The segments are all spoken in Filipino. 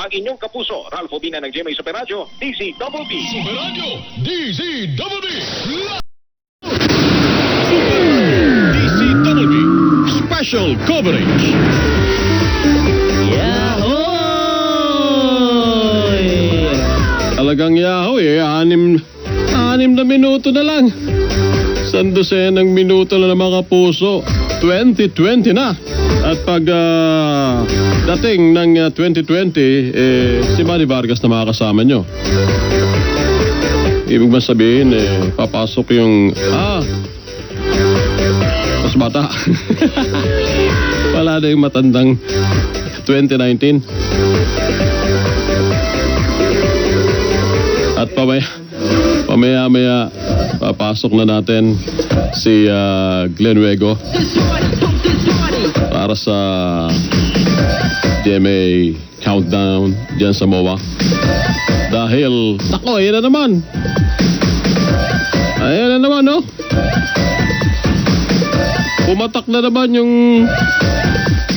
ang inyong kapuso, Ralph Obina ng GMA Super Radio, DZBB. Super Radio, DZBB. DZBB, special coverage. Yahoy! Talagang yahoy, anim na minuto na lang. Sandosenang minuto na mga puso. 2020 na. At pag dating ng 2020, si Manny Vargas na makakasama nyo. Ibig ba sabihin, papasok yung, mas bata. Wala na yung matandang 2019. At pamaya-maya, papasok na natin si Glenn Wego para sa GMA Countdown dyan sa MOA. Dahil, ayan na naman. Ayan na naman, no? Pumatak na naman yung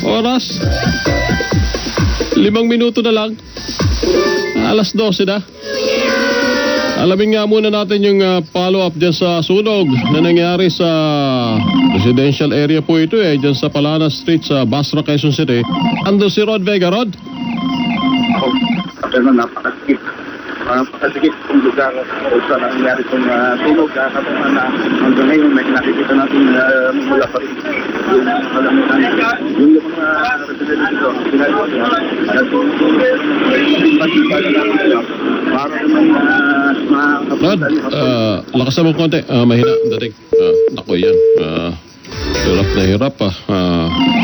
oras. 5 minuto na lang. Alas 12 na. Alamin nga muna natin yung follow-up dyan sa sunog na nangyari sa residential area po ito dyan sa Palana Street sa Basra, Quezon City. Ando si Rod Vega. Rod? Pero napakasikip. Napakasikip kung lugar kung saan nangyari itong sunog. Hanggang ngayon, may nakikita natin mula pa rin yung kalamitan. Yung mga residente dito, para naman Rod, lakasan mo konti. Mahina, dating. Ako yan. Hirap na hirap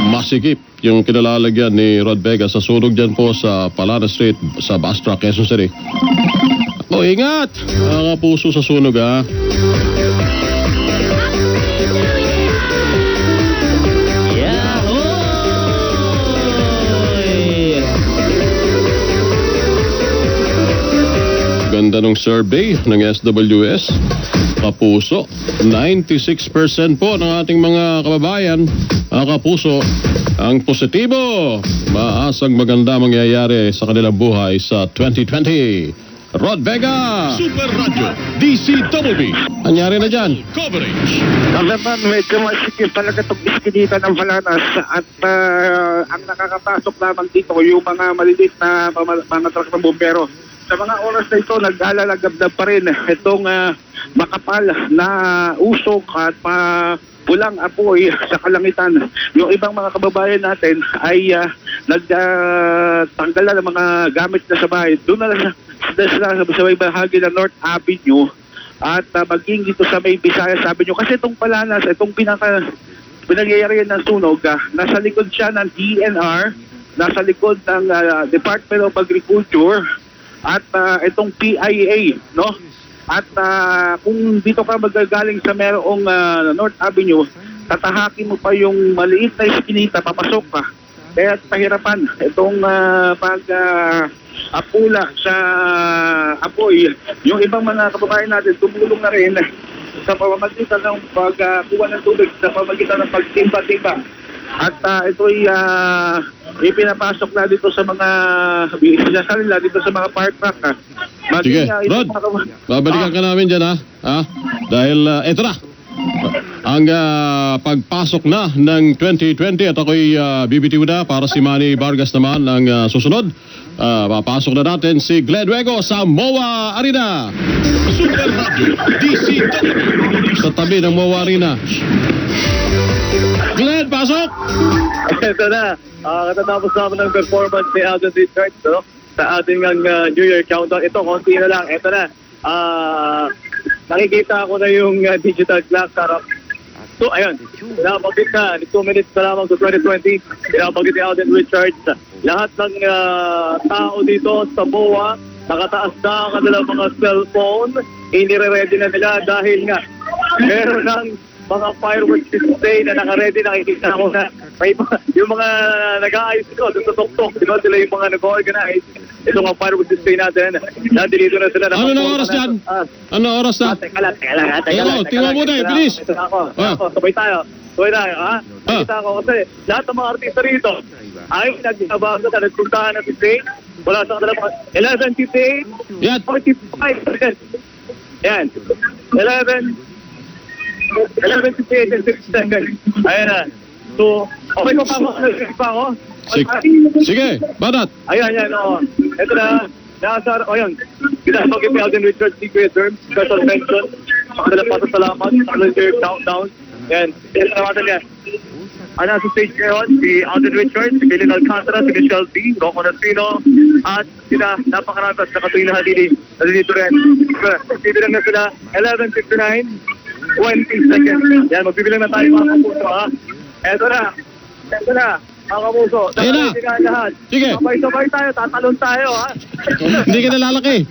masikip yung kinalalagyan ni Rod Vega sa sunog dyan po sa Palana Street sa Basra, Quezon City. Ingat! Mga puso sa sunog Yahoy! Ganda ng survey ng SWS. Kapuso, 96% po ng ating mga kababayan, kapuso, ang positibo. Maasang maganda mangyayari sa kanilang buhay sa 2020. Rod Vega! Super Radio, DZBB. Anyari na dyan? Coverage. Naman, medyo masikip talaga itong iskinita ng Palanas at ang nakakapasok lamang dito yung mga maliliit na mga truck ng bumbero. Sa mga oras na ito, naglalagabdab pa rin itong makapal na usok at pulang apoy sa kalangitan. Yung ibang mga kababayan natin ay nagtanggal na ng mga gamit na sa bahay. Doon na lang sa may bahagi ng North Avenue at maging dito sa may Visayas Avenue. Kasi itong Palanas, itong pinagyayarihan ng sunog, nasa likod siya ng DNR, nasa likod ng Department of Agriculture, at itong PIA, no? At kung dito ka magagaling sa merong North Avenue, tatahakin mo pa yung maliit na iskinita, papasok ka. Kaya pahirapan itong apula sa apoy. Yung ibang mga kababayan natin, tumulong na rin sa pamamagitan ng pagkuha ng tubig, sa pamamagitan ng pagtimba-timba. At ito'y ipinapasok na dito sa mga sinasalila dito sa mga fire truck. Sige, Rod, babalikan ka namin dyan dahil eto na ang pagpasok na ng 2020 at ako'y bibitiw na para si Manny Vargas naman ang susunod. Papasok na natin si Glenn Wego sa MOA Arena. Super Radio, DZBB. Sa tabi ng MOA Arena. Glenn, pasok! Ito na, katatapos naman ng performance ni Alden Richards, no? Sa ating New Year countdown. Ito, konti na lang. Ito na, nakikita ko na yung digital clock. So, ayun, pinapagit na, 2 minutes na lamang to 2020. Pinapagit ni Alden Richards. Lahat ng tao dito sa MOA, nakataas na ang kanilang mga cellphone. Inire-ready na nila dahil nga, meron ng mga fireworks display na naka-ready. Nakikita ko na may yung mga nag-aayos ko doon sa tuktok, sila yung mga nag-organize. Ito nga fireworks display natin. Nandito na sila. Ano na oras dyan? Ano oras na? Teka lang. Tingnan mo na, bilis. Ito na ako. Sabay tayo. Nakita ko kasi lahat ng mga artista rito ay nagbabago na nagpuntahan ng stage Wala sa kanila. 11:58. Yan. 45. Yan. 11:58 and 6 seconds. Ayan na. So, okay ko pa ako. Sige, Banat. Ayan, oo. Ito na. Nasa, yun. Pinapagin ni Alden Richards, secret terms, special mention. Makadala pa sa salamat. Makadala countdown. Yan. Salamatan niya. Nasa stage ngayon, si Alden Richards, si Billy Alcantara, si Michelle B, Rocco Nasino, at sila, napakarami at nakatuloy na dito rin. Magbibilang na sila, 11:59, 20 seconds. Yan, magbibilang na tayo mga kapuso, ha? Eto na, mga kapuso. Ayun na. Lahat. Sige. Sabay-sabay tayo, tatalon tayo, ha? Hindi ka nalalaki.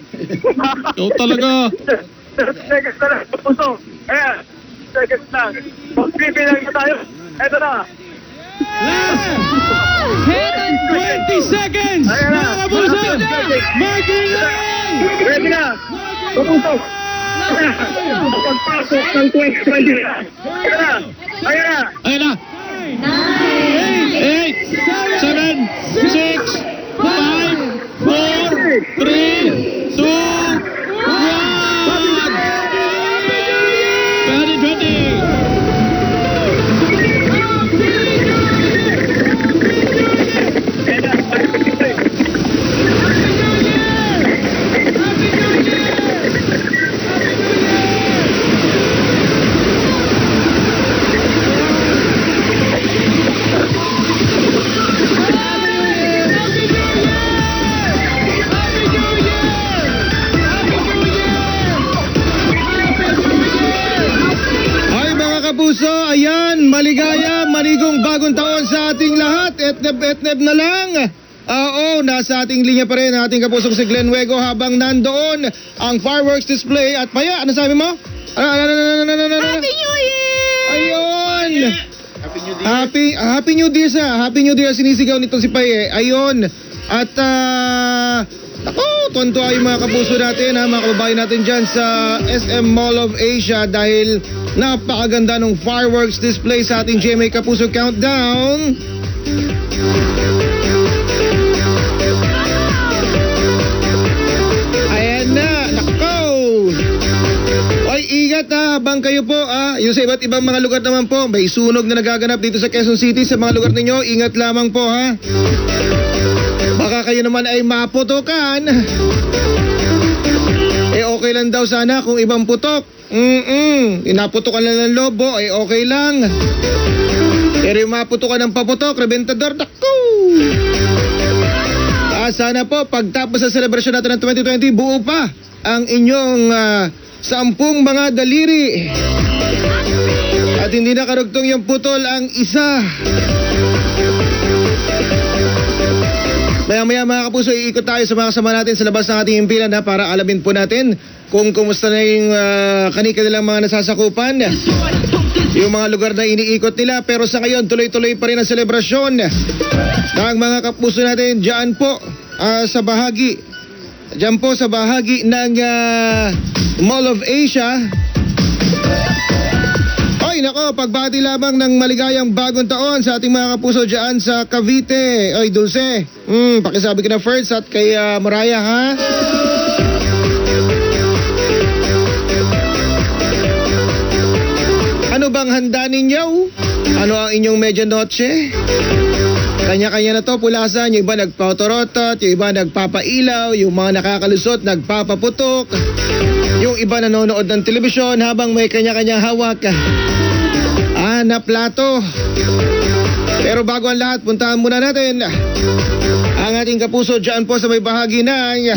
Ikaw talaga. Seconds na lang, kapuso. Ayan, seconds lang. Magbibilang na tayo. Eto na. 20 seconds! Ayan na. Mga kapuso! Magilang! Ready na! Tutusok! Pagpasok ng 2020 na! Ayan na! Ayan na! Ayun na! 8, 7, 6, 5, 4, 3, 2, 1! 2020! Kapuso, ayan, maligaya, manigong bagong taon sa ating lahat. Etneb na lang. Oo, nasa ating linya pa rin ating kapusong si Glenn Wego habang nandoon ang fireworks display. At Paya, ano sabi mo? Happy New Year! Ayun! Happy New Year Happy New Year sinisigaw nito si Paye. Ayun. At tuwan-tuwa yung mga kapuso natin, mga kababayan natin dyan sa SM Mall of Asia dahil napakaganda ng fireworks display sa ating GMA Kapuso Countdown. Ayan na, nako! Ay, ingat habang kayo po yung sa iba't ibang mga lugar naman po, may sunog na nagaganap dito sa Quezon City sa mga lugar ninyo, ingat lamang po Baka kayo naman ay maputokan. Okay lang daw sana kung ibang putok. Inaputokan lang ng lobo, okay lang. Pero yung maputokan ng paputok, rebentador, naku! Sana po, pagtapos sa selebrasyon natin ng 2020, buo pa ang inyong 10 mga daliri. At hindi nakarugtong yung putol ang isa. Maya-maya mga kapuso, iikot tayo sa mga kasama natin sa labas ng ating impilan para alamin po natin kung kumusta na yung kanilang mga nasasakupan, yung mga lugar na iniikot nila. Pero sa ngayon, tuloy-tuloy pa rin ang selebrasyon ng mga kapuso natin dyan po sa bahagi ng Mall of Asia. Ay nako, pagbati lamang ng maligayang bagong taon sa ating mga kapuso dyan sa Cavite. Ay Dulce, pakisabi ka na first at kay Mariah ha. Ano bang handa ninyo? Ano ang inyong medianoche? Kanya-kanya na to pulasan. Yung iba nagpapatorotot, yung iba nagpapailaw, yung mga nakakalusot nagpapaputok, yung iba nanonood ng telebisyon habang may kanya-kanya hawak na plato. Pero bago ang lahat, puntahan muna natin ang ating kapuso dyan po sa may bahagi ng